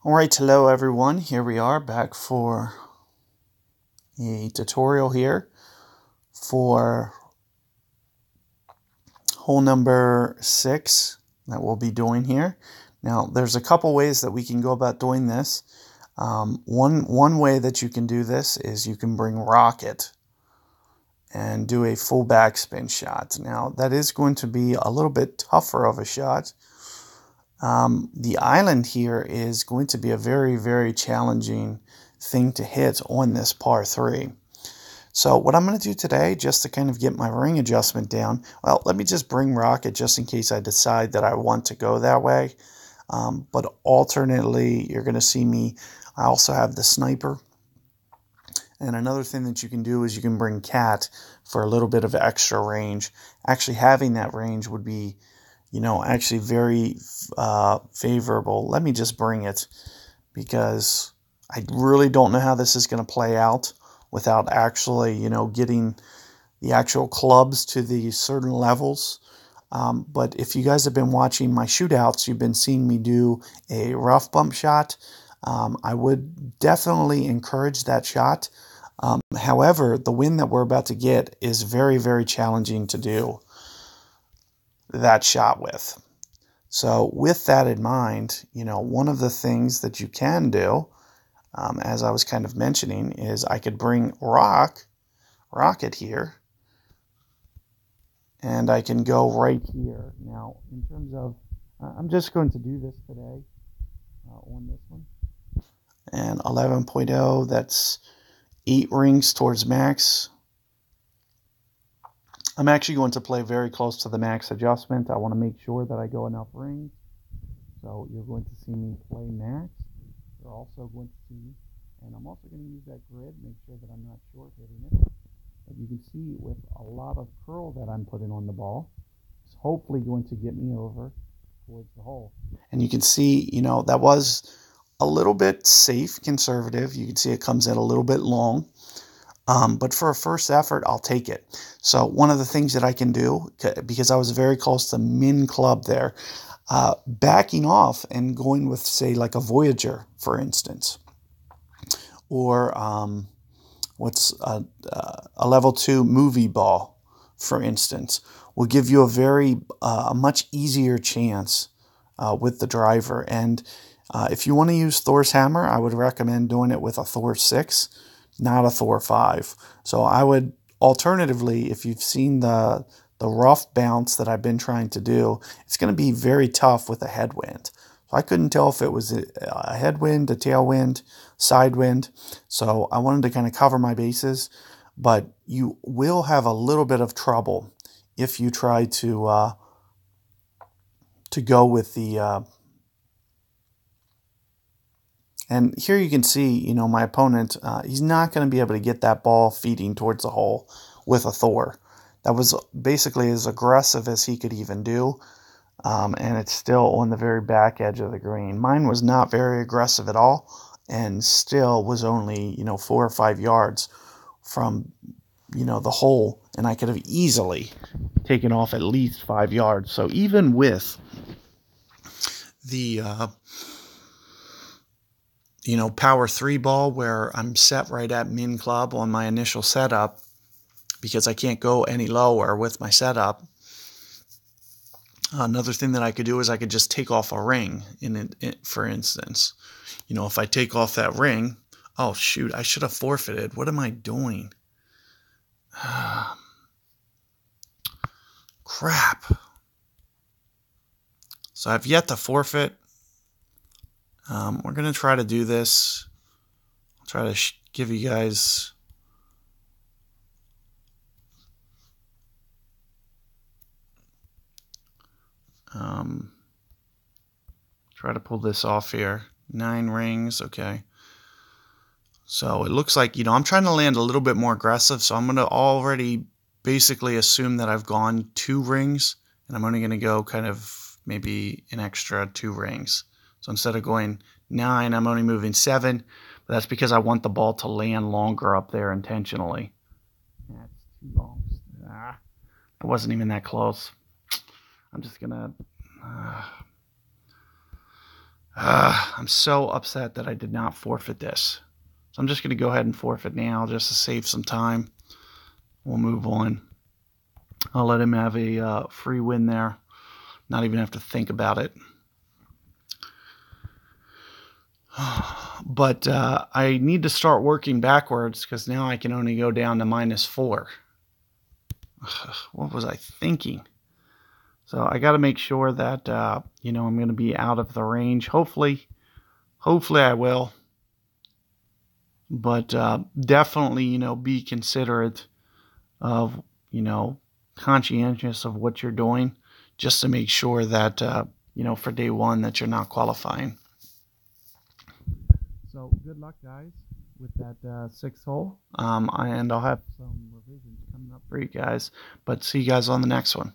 Alright, hello everyone. Here we are back for a tutorial here for hole number 6 that we'll be doing here. Now, there's a couple ways that we can go about doing this. One way that you can do this is you can bring Rocket and do a full backspin shot. Now, that is going to be a little bit tougher of a shot. The island here is going to be a very, very challenging thing to hit on this par 3. So what I'm going to do today, just to kind of get my ring adjustment down, well, let me just bring Rocket just in case I decide that I want to go that way. But alternately, you're going to see me, I also have the sniper. And another thing that you can do is you can bring Cat for a little bit of extra range. Actually, having that range would be, actually very favorable. Let me just bring it because I really don't know how this is going to play out without actually, getting the actual clubs to the certain levels. But if you guys have been watching my shootouts, you've been seeing me do a rough bump shot. I would definitely encourage that shot. However, the wind that we're about to get is very, very challenging to do that shot with. So with that in mind, one of the things that you can do, as I was kind of mentioning, is I could bring Rocket here, and I can go right here. Now, in terms of, I'm just going to do this today on this one. And 11.0, that's 8 rings towards max. I'm actually going to play very close to the max adjustment. I want to make sure that I go enough rings. So you're going to see me play max. You're also going to see, and I'm also going to use that grid, make sure that I'm not short hitting it. But you can see with a lot of curl that I'm putting on the ball, it's hopefully going to get me over towards the hole. And you can see, that was a little bit safe, conservative. You can see it comes in a little bit long. But for a first effort, I'll take it. So one of the things that I can do, because I was very close to min club there, backing off and going with, say, like a Voyager, for instance, or what's a level 2 movie ball, for instance, will give you a much easier chance with the driver. And if you want to use Thor's hammer, I would recommend doing it with a Thor 6. Not a Thor 5. So I would, alternatively, if you've seen the rough bounce that I've been trying to do, it's going to be very tough with a headwind. So I couldn't tell if it was a headwind, a tailwind, side wind. So I wanted to kind of cover my bases. But you will have a little bit of trouble if you try to go with the... And here you can see, my opponent, he's not going to be able to get that ball feeding towards the hole with a Thor. That was basically as aggressive as he could even do, and it's still on the very back edge of the green. Mine was not very aggressive at all, and still was only, 4 or 5 yards from, the hole, and I could have easily taken off at least 5 yards. So even with the... power 3 ball where I'm set right at min club on my initial setup because I can't go any lower with my setup. Another thing that I could do is I could just take off a ring, for instance. If I take off that ring, oh shoot, I should have forfeited. What am I doing? Crap. So I've yet to forfeit. We're going to try to do this. I'll try to give you guys... try to pull this off here. 9 rings, okay. So it looks like, I'm trying to land a little bit more aggressive, so I'm going to already basically assume that I've gone 2 rings, and I'm only going to go kind of maybe an extra 2 rings. So instead of going 9, I'm only moving 7. But that's because I want the ball to land longer up there intentionally. That's too long. It wasn't even that close. I'm just going to... I'm so upset that I did not forfeit this. So I'm just going to go ahead and forfeit now just to save some time. We'll move on. I'll let him have a free win there. Not even have to think about it. But I need to start working backwards because now I can only go down to -4. What was I thinking? So I got to make sure that, I'm going to be out of the range. Hopefully I will. But definitely, be considerate of, conscientious of what you're doing just to make sure that, for day one that you're not qualifying. So good luck, guys, with that sixth hole. And I'll have some revisions coming up for you guys. But see you guys on the next one.